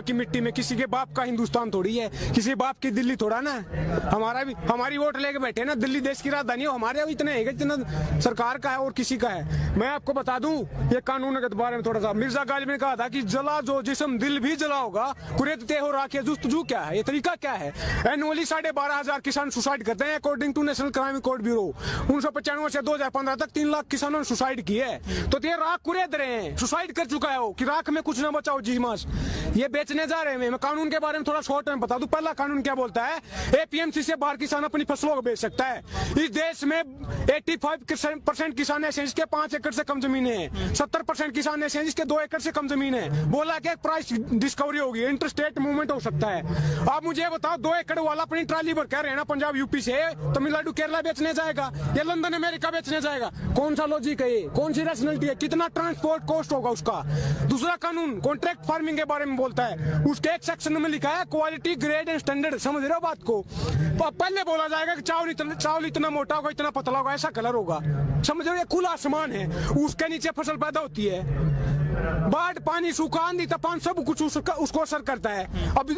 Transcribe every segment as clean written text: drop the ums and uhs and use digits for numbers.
की मिट्टी में किसी के बाप का हिंदुस्तान थोड़ी है, किसी बाप की दिल्ली थोड़ा ना। हमारा भी हमारी वोट लेके बैठे ना, दिल्ली देश की राजधानी है, हमारे इतने है जितना सरकार का है और किसी का है। मैं आपको बता दूं ये कानून के बारे में थोड़ा सा, मिर्जा गालिब ने कहा था कि जला जो जिस्म दिल भी जला होगा, कुरेदते हो राखे जुस्तजू क्या है, ये तरीका क्या है। एनुअली 12,500 किसान सुसाइड करते हैं according to national crime record bureau. 1995 से 2015 तक 3 लाख किसानों ने सुसाइड किए है। तो ये राख कुरेद रहे हैं, सुसाइड कर चुका है वो कि राख में कुछ ना बचाओ जी मास, ये बेचने जा रहे हैं। मैं कानून के बारे में थोड़ा शॉर्ट में बता दूं। पहला कानून क्या बोलता है, एपीएमसी से बाहर किसान अपनी फसलों को बेच सकता है। इस देश में 85% किसान ऐसे जिसके 5 एकड़ से कम जमीन है, 70% किसान ऐसे जिसके 2 एकड़ से कम जमीन है। बोला कि प्राइस डिस्कवरी होगी, इंटरस्टेट मूवमेंट हो सकता है। आप मुझे बताओ 2 एकड़ वाला अपनी ट्राली भर कर रहना पंजाब यूपी से तमिलनाडु केरला बेचने जाएगा या लंदन अमेरिका बेचने जाएगा? कौन सा लॉजिक है ये, कौन सी रैशनैलिटी है, कितना ट्रांसपोर्ट कॉस्ट होगा उसका? दूसरा कानून कॉन्ट्रैक्ट फार्मिंग के बारे में बोलता है, उसके एक सेक्शन में लिखा है क्वालिटी ग्रेड एंड स्टैंडर्ड। समझ रहे हो बात को? पहले बोला जाएगा कि चावल इतना मोटा होगा, इतना पतला होगा, ऐसा कलर होगा। समझ रहे हो? खुला आसमान है, उसके नीचे फसल पैदा होती है। बाढ़, पानी, सूखा, आंधी, तूफान सब कुछ उसको असर करता है। अब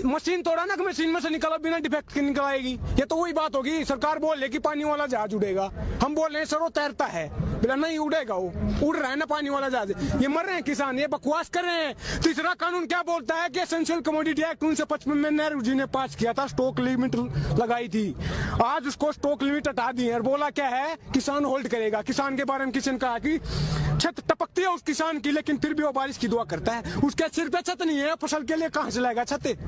मशीन तोड़ा ना कि मशीन में से निकला बिना डिफेक्ट के निकल आएगी। ये तो वही बात होगी, सरकार बोल रही कि पानी वाला जहाज उड़ेगा, हम बोल रहे हैं सर वो तैरता है, बिना नहीं उड़ेगा, वो उड़ रहा है ना पानी वाला जहाज। ये मर रहे हैं किसान, ये बकवास कर रहे हैं। तीसरा कानून क्या बोलता है कि एसेंशियल कमोडिटी एक्ट 1955 में नेहरू जी ने पास किया था, स्टॉक लिमिट लगाई थी। आज उसको स्टॉक लिमिट हटा दी है और बोला क्या है, किसान होल्ड करेगा। किसान के बारे में किसी ने कहा कि छत टपकती है उस किसान की, लेकिन फिर भी वो बारिश की दुआ करता है। उसके सिर पे छत नहीं है, फसल के लिए कहां से लाएगा छत?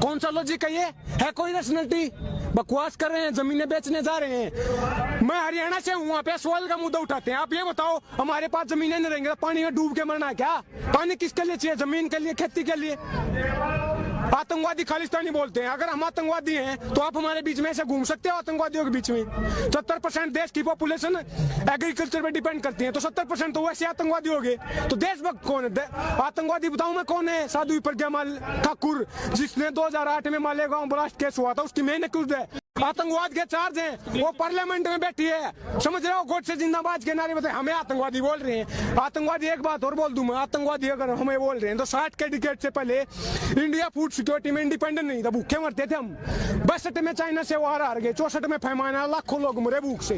कौन सा लॉजिक है ये? है कोई रैशनैलिटी? बकवास कर रहे हैं, जमीनें बेचने जा रहे हैं। मैं हरियाणा से हूँ, वहाँ पे सवाल का मुद्दा उठाते हैं। आप ये बताओ, हमारे पास जमीनें नहीं रहेंगे, पानी में डूब के मरना है क्या? पानी किसके लिए चाहिए? जमीन के लिए, खेती के लिए। आतंकवादी खालिस्तानी बोलते हैं। अगर हम आतंकवादी हैं तो आप हमारे बीच में ऐसे घूम सकते हो आतंकवादियों के बीच में? 70% देश की पॉपुलेशन एग्रीकल्चर पे डिपेंड करती है, तो 70% तो वैसे आतंकवादी हो गए। तो देशभक्त कौन है? आतंकवादी बताऊं मैं कौन है? साधु प्रज्ञा ठाकुर, जिसने 2008 में मालेगांव ब्लास्ट केस हुआ था, उसकी मेन एक्यूज्ड है। आतंकवाद के चार्ज हैं, वो पार्लियामेंट में बैठी है। समझ रहे हो? गोड से जिंदाबाद के नारे बताए, हमें आतंकवादी बोल रहे हैं। आतंकवादी, एक बात और बोल दूं मैं, आतंकवादी अगर हमें बोल रहे हैं तो 60 के डिकेड से पहले इंडिया फूड सिक्योरिटी में इंडिपेंडेंट नहीं था, भूखे मरते थे हम। 62 में चाइना से वार हार गए, 64 में फैमान आया, लाखों लोग मरे भूख से।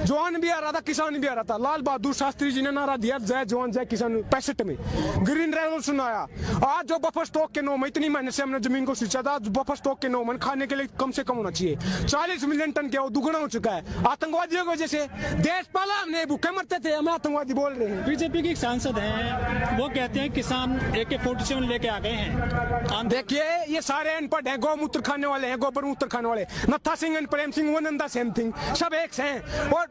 जवान भी आ रहा था, किसान भी आ रहा था। लाल बहादुर शास्त्री जी ने नारा दिया, जय जवान जय किसान। 65 में ग्रीन रेवोल्यूशन आया। आज जो बफर स्टॉक के 9 में, इतनी मेहनत से हमने जमीन को सींचा था, बफर स्टॉक के 9 में खाने के लिए कम से कम होना चाहिए। 40 मिलियन टन क्या, वो दुगना हो चुका है आतंकवादियों की वजह से। देश पाला हमने, भूखे मरते थे, हमें आतंकवादी बोल रहे हैं। बीजेपी के एक सांसद हैं, वो कहते हैं किसान AK-47 लेके आ गए हैं। देखिए ये सारे अनपढ़ हैं, गौमूत्र खाने वाले हैं, गोबर मूत्र खाने वाले। नत्था Singh and Prem Singh one and the same thing, सब एक से हैं। और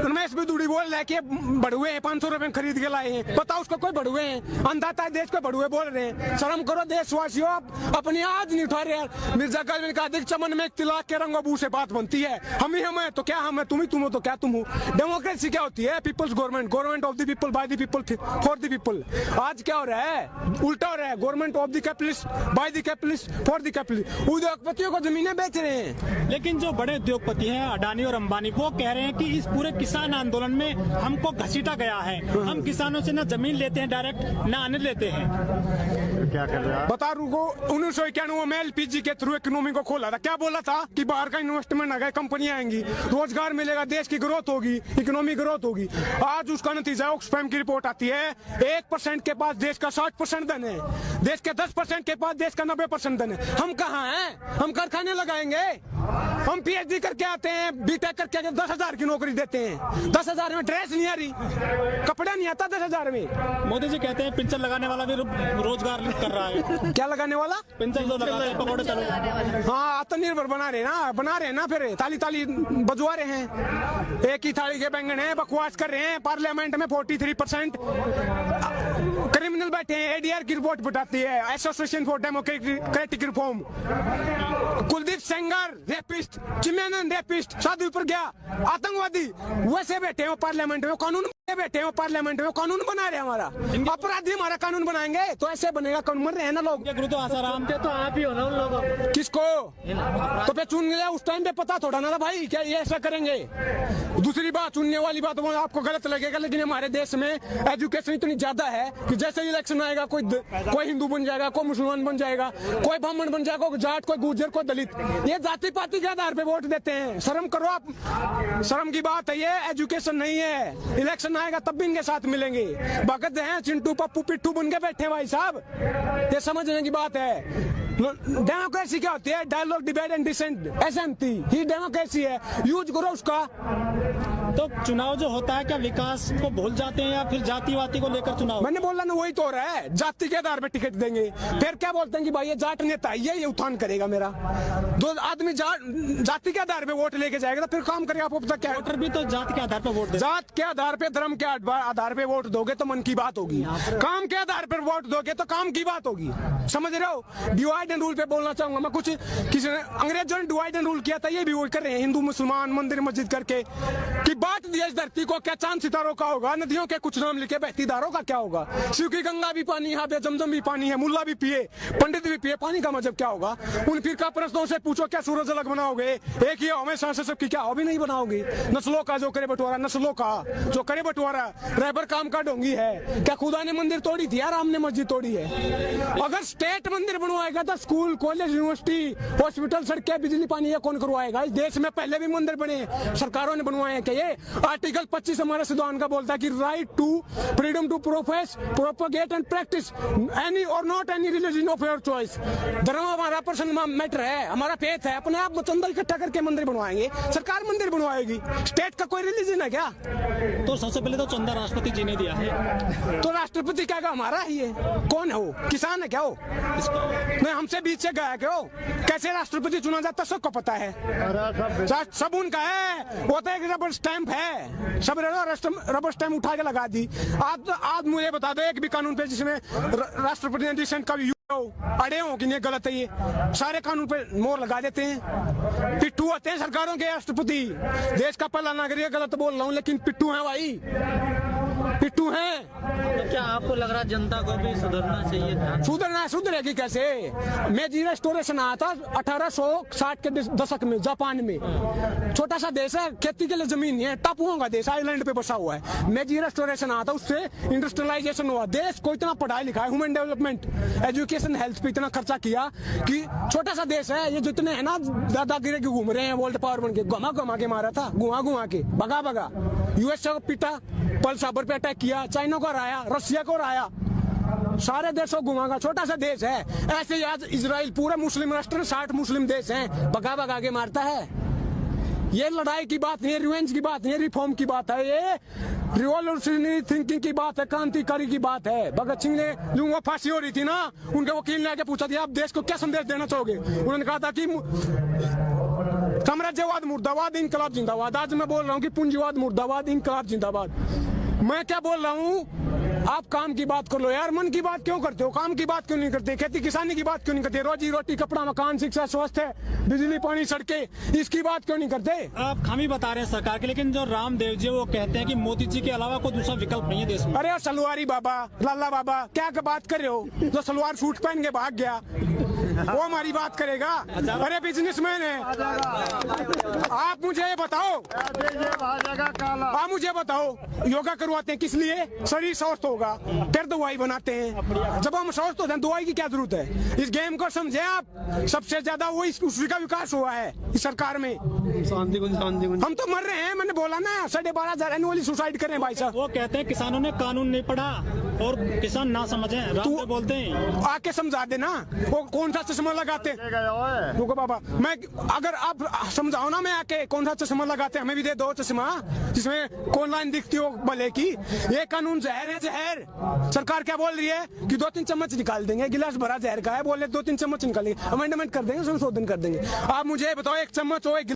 रमेश बिदुड़ी बोल रहा है कि बड़ुए हैं, 500 रुपए खरीद के लाए हैं। पता उसको कोई बड़ुए हैं? अंधाता देश को बड़ुए बोल रहे हैं। शर्म करो देशवासियों, अपनी आज नहीं उठा रहे यार। मिर्जा गालिब ने कहा, चमन में तिलाक के रंगों से बात बनती है। हम ही हम है तो क्या हम है, तुम ही तुम हो तो क्या तुम हो। डेमोक्रेसी क्या होती है? People's government, government of the people, by the people, for the people. आज क्या हो रहा है? उल्टा हो रहा है, government of the capitalist, by the capitalist, for the capitalist. उद्योगपतियों को जमीनें बेच रहे हैं। लेकिन जो बड़े उद्योगपति हैं, अडानी और अंबानी, वो कह रहे हैं कि इस पूरे किसान आंदोलन में हमको घसीटा गया है। हम किसानों से ना जमीन लेते हैं डायरेक्ट, ना अन्न लेते हैं। क्या कर रहे हैं? बता रुको, 1991 में LPG के थ्रू इकोनॉमी को खोला था। क्या बोला था कि बाहर का इन्वेस्टमेंट आ गया, कंपनियां आएंगी, रोजगार मिलेगा, देश की ग्रोथ होगी, इकोनॉमी ग्रोथ होगी। आज उसका नतीजा ऑक्सफैम की रिपोर्ट आती है, 1% के पास देश का 60% धन है, देश के 10% के पास देश का 90% धन है। हम कहाँ हैं? हम कारखाने लगाएंगे? हम PhD करके आते हैं, BTech करके 10,000 की नौकरी देते हैं। 10,000 में ड्रेस नहीं आ रही, कपड़ा नहीं आता 10,000 में। मोदी जी कहते हैं पेंशन लगाने वाला भी रोजगार कर रहा है। क्या लगाने वाला? पेंशन तो लगाते हैं, पकौड़े चलो। हाँ, आत्मनिर्भर बना रहे ना, फिर ताली ताली बजवा रहे हैं। एक ही थाली के बैंगन है, बकवास कर रहे हैं। पार्लियामेंट में 43% क्रिमिनल बैठे हैं। ADR की रिपोर्ट बताती है, association for democratic reform. Kuldeep Sengar rapist, Chinmayanand rapist, साधु प्रज्ञा आतंकवादी, वैसे बैठे हो पार्लियामेंट में। कानून बैठे हैं पार्लियामेंट में, कानून बना रहे हैं हमारा, अपराधी हमारा कानून बनाएंगे तो ऐसे बनेगा कानून। मर रहे हैं ना लोग। गुरु तो आसाराम थे, तो आप ही हो ना उन लोगों किसको तो पे चुन लिया उस टाइम पे पता थोड़ा ना था भाई क्या ये ऐसा करेंगे। दूसरी बात, चुनने वाली बात वो आपको गलत लगेगा, लेकिन हमारे देश में एजुकेशन इतनी ज्यादा है कि जैसे इलेक्शन आएगा कोई हिंदू बन जाएगा, कोई मुसलमान बन जाएगा, कोई ब्राह्मण बन जाएगा, कोई जाट, कोई गुर्जर, कोई दलित। ये जाति पाति के आधार पे वोट देते हैं। शर्म करो आप, शर्म की बात है ये। एजुकेशन नहीं है। इलेक्शन आएगा तब भी इनके साथ मिलेंगे। भगत हैं चिंटू पप्पू पिट्ठू बन के बैठे भाई साहब, ये समझने की बात है। डेमोक्रेसी क्या होती है? डायलॉग, डिबेट एंड डिसेंट, एसएमटी ही डेमोक्रेसी है। यूज करो उसका। तो चुनाव जो होता है क्या विकास को भूल जाते हैं या फिर जातिवादी को लेकर चुनाव? मैंने बोला ना, वही तो हो रहा है। जाति के आधार पे टिकट देंगे, फिर क्या बोलते हैं कि भाई ये जाट नेता है, ये उत्थान करेगा मेरा। दो आदमी जाति के आधार पे वोट लेके जाएगा तो फिर काम करेगा। आपको पता क्या, वोटर भी तो जाति के आधार पर वोट, जात के आधार पे, धर्म के आधार पे वोट दोगे तो मन की बात होगी। काम के आधार पर वोट दोगे तो काम की बात होगी। समझ रहे हो? डिवाइड एंड रूल पे बोलना चाहूंगा मैं। कुछ किसी ने, अंग्रेजों ने डिवाइड एंड रूल किया था, ये भी वही कर रहे हैं। हिंदू मुसलमान मंदिर मस्जिद करके कि बांट दिया इस धरती को। क्या चांद सितारों का होगा? नदियों के कुछ नाम लिखे, बहती धारों का क्या होगा? शिव की गंगा भी पानी, यहाँ पे जमजम भी पानी है, मुल्ला भी पिए, पंडित भी पिए, पानी का मतलब क्या होगा? उन फिरका प्रश्नों से पूछो, क्या सूरज अलग बनाओगे? एक ही हमेशा से सबकी क्या हो भी नहीं बनाओगे? नस्लों का जो करे बंटवारा, नस्लों का जो करे बंटवारा, रहबर काम का ढोंगी है। क्या खुदा ने मंदिर तोड़ी थी? राम ने मस्जिद तोड़ी है। अगर स्टेट मंदिर बनवाएगा तो स्कूल, कॉलेज, यूनिवर्सिटी, हॉस्पिटल, सड़कें, बिजली, पानी ये कौन करवाएगा? इस देश में पहले भी मंदिर बने, सरकारों ने बनवाए हैं। क्या ये आर्टिकल 25 हमारे संविधान का बोलता है कि right to freedom to profess, propagate and practise any और not any religion of your choice. धर्म हमारा पर्सनल मैटर है, हमारा फेथ है। अपने आप चंदा इकट्ठा करके मंदिर बनवाएंगे, सरकार मंदिर बनवाएगी। स्टेट का कोई रिलीजन है क्या? तो सबसे पहले तो चंदा राष्ट्रपति जी ने दिया है, तो राष्ट्रपति क्या हमारा ही है? कौन है वो? किसान है क्या वो? नहीं, हमसे बीच से गया क्या वो? कैसे राष्ट्रपति चुना जाता सबको पता है, सब उनका है। वो तो एक रबर स्टैंप है, सब रबर स्टैंप उठा के लगा दी। आप मुझे बता दो एक भी कानून पे जिसमें राष्ट्रपति ने डिसेंट का भी अड़े हो कि नहीं गलत है, ये सारे कानून पे मोहर लगा देते हैं। पिट्ठू होते हैं सरकारों के राष्ट्रपति। देश का पहला नागरिक, गलत बोल रहा हूँ लेकिन पिट्ठू है भाई, पिट्ठू है। तो क्या आपको लग रहा है जनता को भी सुधरना चाहिए? सुधरेगी कैसे? मेजी रेस्टोरेशन आया था 1860 के दशक में जापान में। छोटा सा देश है, खेती के लिए जमीन नहीं है, टापुओं का देश, आइलैंड पे बसा हुआ है। मेजी रेस्टोरेशन आया था, उससे इंडस्ट्रियलाइजेशन हुआ। देश को इतना पढ़ाई लिखा है, ह्यूमन डेवलपमेंट, एजुकेशन, हेल्थ पे इतना खर्चा किया कि छोटा सा देश है। ये जितने है ना दादागिरी के घूम रहे हैं, वर्ल्ड पावर बन के, घुमा के मारा था, घुमा के भगा यूएस को पीटा, पर्ल हार्बर पे अटैक किया, चाइना को हराया, रशिया को हराया, सारे देशों को घुमागा। छोटा सा देश है। ऐसे ही आज इजराइल पूरा मुस्लिम राष्ट्र, 60 मुस्लिम देश हैं, भगा के मारता है। ये लड़ाई की बात नहीं है, रिवेंज की बात नहीं है, रिफॉर्म की बात है। ये रिवॉल्यूशनरी थिंकिंग की बात है, क्रांतिकारी की बात है। भगत सिंह ने जो वो फांसी हो रही थी ना, उनके वकील ने आके पूछा था आप देश को क्या संदेश देना चाहोगे? उन्होंने कहा था कि साम्राज्यवाद मुर्दाबाद, इनकलाब जिंदाबाद। आज मैं बोल रहा हूँ कि पूंजीवाद मुर्दाबाद, इनकलाब जिंदाबाद। मैं क्या बोल रहा हूँ? आप काम की बात कर लो यार, मन की बात क्यों करते हो? काम की बात क्यों नहीं करते? खेती किसानी की बात क्यों नहीं करते? रोजी रोटी, कपड़ा, मकान, शिक्षा, स्वास्थ्य, बिजली, पानी, सड़कें, इसकी बात क्यों नहीं करते? आप खामी बता रहे हैं सरकार की, लेकिन जो रामदेव जी वो कहते हैं कि मोदी जी के अलावा कोई दूसरा विकल्प नहीं है देश में। अरे सलवारी बाबा, लाला बाबा, क्या बात कर रहे हो? जो सलवार सूट पहन के भाग गया वो हमारी बात करेगा? अरे बिजनेसमैन है। आप मुझे बताओ, आप मुझे बताओ, योगा करवाते हैं किस लिए? शरीर स्वस्थ होगा, फिर दवाई बनाते हैं। जब हम स्वस्थ होते हैं दवाई की क्या जरूरत है? इस गेम को समझे आप। सबसे ज्यादा वो उसी का विकास हुआ है इस सरकार में। हम तो मर रहे हैं, मैंने बोला ना, 12,500 एनुअली सुसाइड कर रहे हैं भाई साहब। वो कहते हैं किसानों ने कानून नहीं पढ़ा और किसान ना समझे, रामदेव बोलते हैं। आके समझा देना वो कौन सा चश्मा लगाते हैं। रुको बाबा, मैं अगर आप समझाओ ना, मैं आके कौन सा चश्मा लगाते हैं, हमें भी दे दो चश्मा जिसमें कौन लाइन दिखती हो भले की। ये कानून जहर है, जहर। सरकार क्या बोल रही है कि 2-3 चम्मच निकाल देंगे, गिलास भरा जहर का है, बोले 2-3 चम्मच निकालेंगे, अमेंडमेंट कर देंगे, संशोधन कर देंगे। आप मुझे बताओ, 1 चम्मच हो,